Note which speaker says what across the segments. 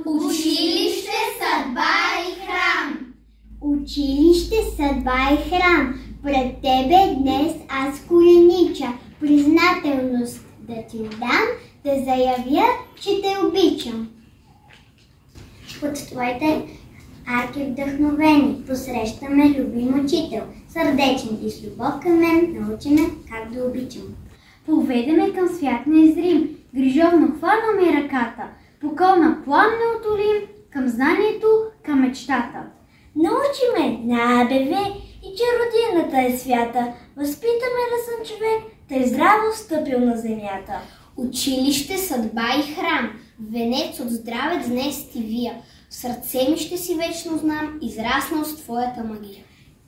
Speaker 1: Училище, съдба и храм.
Speaker 2: Училище, съдба и храм. Пред тебе днес аз коленича, признателност да ти дам, да заявя, че те обичам. От твоите арки вдъхновени посрещаме любим учител, сърдечен и с любов към мен научиме как да обичам.
Speaker 3: Поведеме към свят незрим, грижовно хванаме ръката, поколна пламна отолим към знанието, към мечтата.
Speaker 2: Научиме на АБВ и че родината е свята, възпитаме да съм човек, тъй здраво стъпил на земята.
Speaker 1: Училище, съдба и храм, венец от здравец днес ти вия, в сърце ми ще си вечно знам, израснал с твоята магия.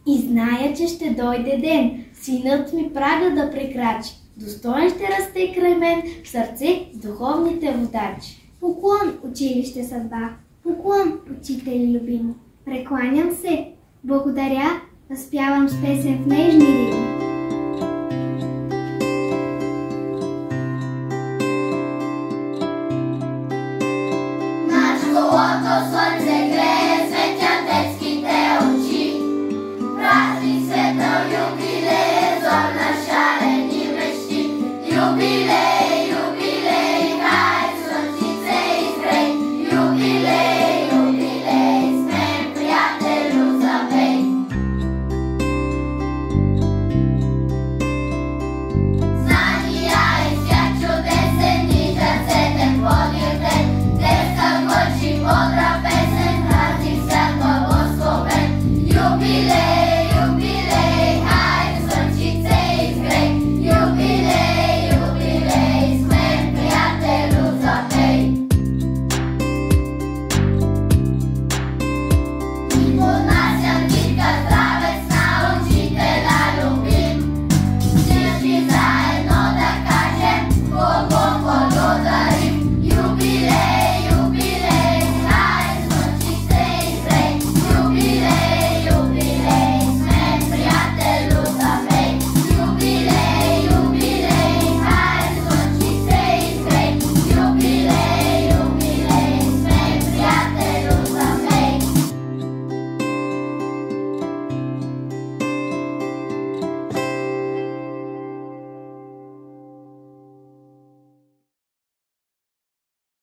Speaker 3: И зная, че ще дойде ден, синът ми прага да прекрачи, достоен ще расте край мен в сърце с духовните водачи.
Speaker 2: Поклон, училище, съдба, поклон, учители любими.
Speaker 3: Прекланям се, благодаря, възпявам с песен в нежни ритми.